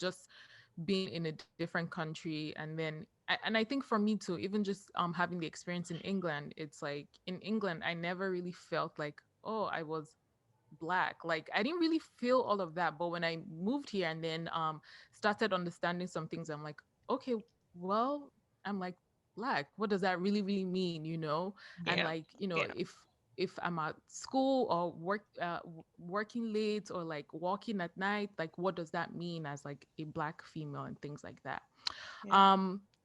just being in a different country. And then and I think for me too, even just having the experience in England, it's like in England I never really felt like, oh, I was black. Like I didn't really feel all of that. But when I moved here and then started understanding some things, I'm like, okay, well, I'm like black. What does that really mean, you know? And Yeah. like, you know, Yeah. if I'm at school or working late or like walking at night, like what does that mean as like a black female and things like that. Yeah.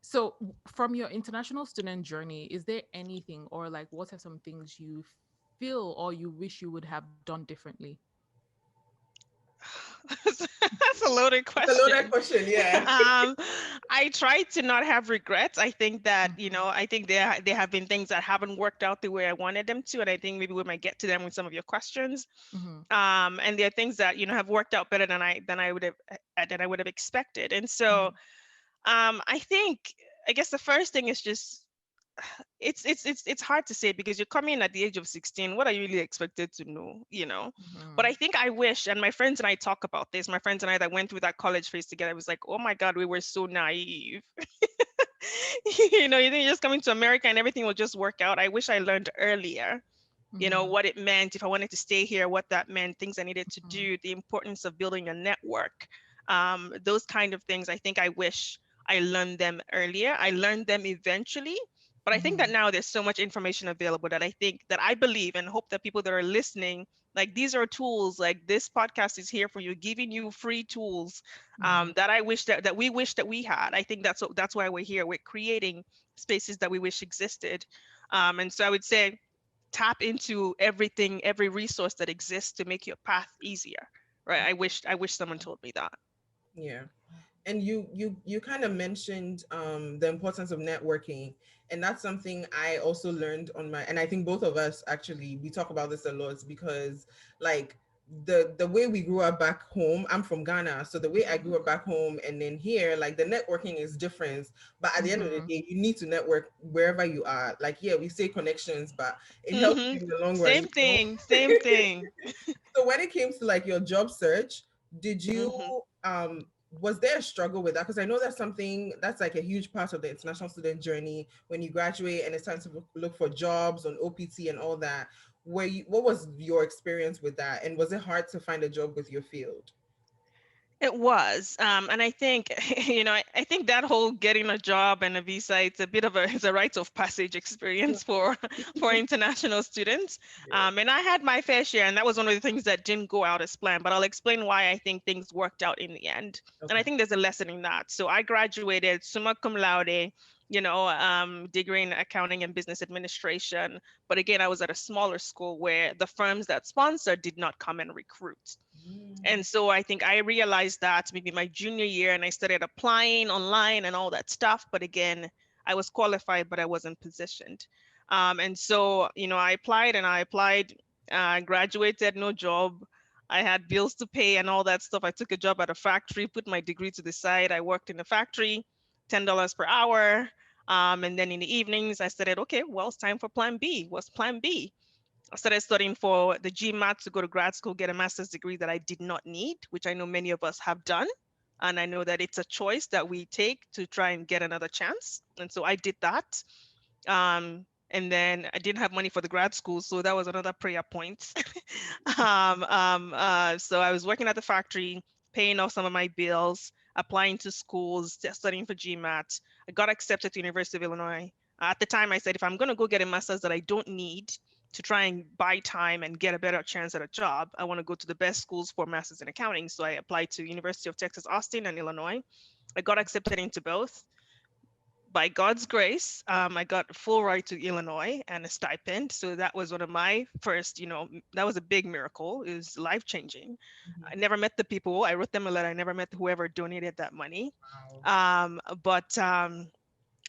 So from your international student journey, is there anything or like what are some things you feel or you wish you would have done differently? That's a loaded It's a loaded question. question, yeah. I try to not have regrets. I think that, Mhm, I think there have been things that haven't worked out the way I wanted them to, and I think maybe we might get to them with some of your questions. mhm, And there are things that have worked out better than I would have expected. And so, mhm, I think, I guess the first thing is just, it's hard to say because you're coming in at the age of 16. What are you really expected to know? But mhm, I think I wish, and my friends and I talk about this, my friends and I that went through that college phase together, it was like, oh my God, we were so naive. You think you're just coming to America and everything will just work out. I wish I learned earlier, mhm, what it meant if I wanted to stay here, what that meant, things I needed to mhm, do, the importance of building a network. Those kind of things, I think I wish I learned them earlier. I learned them eventually, but I think that mhm, now there's so much information available that I think that I believe and hope that people that are listening, like these are tools, like this podcast is here for you, giving you free tools, mhm, that I wish that we wish that we had. I think that's why we're here. We're creating spaces that we wish existed. And so I would say tap into everything, every resource that exists to make your path easier. Right. I wish someone told me that. Yeah. And you kind of mentioned the importance of networking, and that's something I also learned on my, and I think both of us actually we talk about this a lot because like the way we grew up back home, I'm from Ghana, so the way I grew up back home and then here, like the networking is different, but at the end of the mhm, day you need to network wherever you are. Like, yeah, we say connections, but it helps Hmm. you in the long run, Same thing. Same thing. So when it came to like your job search, did you Hmm. was there a struggle with that? Because I know that's something that's like a huge part of the international student journey when you graduate and it's time to look for jobs on OPT and all that. What was your experience with that? And was it hard to find a job with your field? It was, and I think, I think that whole getting a job and a visa, it's a bit of it's a rite of passage experience for for international students. Yeah. And I had my fair share, and that was one of the things that didn't go out as planned. But I'll explain why I think things worked out in the end, and I Okay. think there's a lesson in that. So I graduated summa cum laude, degree in accounting and business administration. But again, I was at a smaller school where the firms that sponsored did not come and recruit. Mm. And so I think I realized that maybe my junior year, and I started applying online and all that stuff. But again, I was qualified, but I wasn't positioned. And so, I applied, graduated, no job. I had bills to pay and all that stuff. I took a job at a factory, put my degree to the side. I worked in the factory, $10 per hour. And then in the evenings, I started, okay, well, it's time for plan B. What's plan B? I started studying for the GMAT to go to grad school, get a master's degree that I did not need, which I know many of us have done. And I know that it's a choice that we take to try and get another chance. And so I did that. And then I didn't have money for the grad school, so that was another prayer point. So I was working at the factory, paying off some of my bills, applying to schools, studying for GMAT. I got accepted to University of Illinois. At the time, I said, if I'm going to go get a master's that I don't need to try and buy time and get a better chance at a job, I want to go to the best schools for masters in accounting. So I applied to University of Texas Austin and Illinois. I got accepted into both. By God's grace, I got a full ride to Illinois and a stipend. So that was one of my first, that was a big miracle. It was life changing. I Mhm. never met the people. I wrote them a letter. I never met whoever donated that money. Wow. But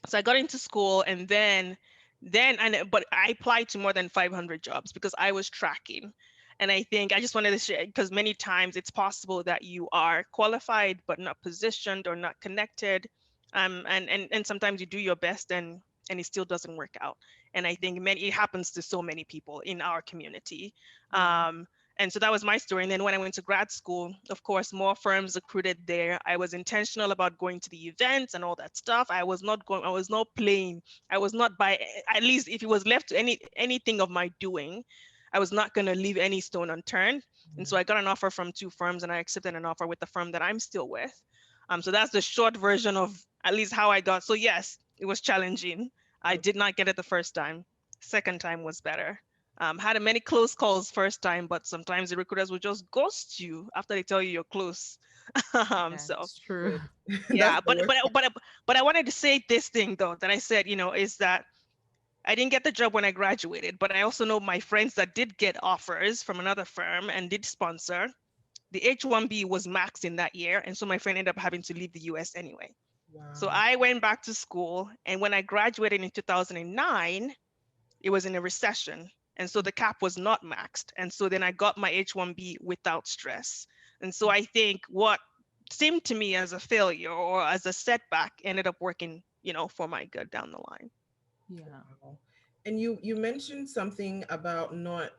So I got into school, and but I applied to more than 500 jobs because I was tracking. And I think I just wanted to share because many times it's possible that you are qualified but not positioned or not connected. And sometimes you do your best and it still doesn't work out. And I think it happens to so many people in our community. Mm. Um, And so that was my story. And then when I went to grad school, of course, more firms recruited there. I was intentional about going to the events and all that stuff. I was not going, I was not playing. I was not by, at least if it was left to anything of my doing, I was not going to leave any stone unturned. And so I got an offer from 2 firms, and I accepted an offer with the firm that I'm still with. So that's the short version of at least how I got. So yes, it was challenging. I did not get it the first time. Second time was better. Had many close calls first time, but sometimes the recruiters will just ghost you after they tell you you're close. Yeah, So it's true. Good. That's yeah, the worst. but I wanted to say this thing though that I said, is that I didn't get the job when I graduated, but I also know my friends that did get offers from another firm and did sponsor. The H-1B was maxed in that year, and so my friend ended up having to leave the US anyway. So Wow. I went back to school, and when I graduated in 2009, it was in a recession. And so the cap was not maxed. And so then I got my H-1B without stress. And so I think what seemed to me as a failure or as a setback ended up working, for my good down the line. Yeah. Wow. And you mentioned something about not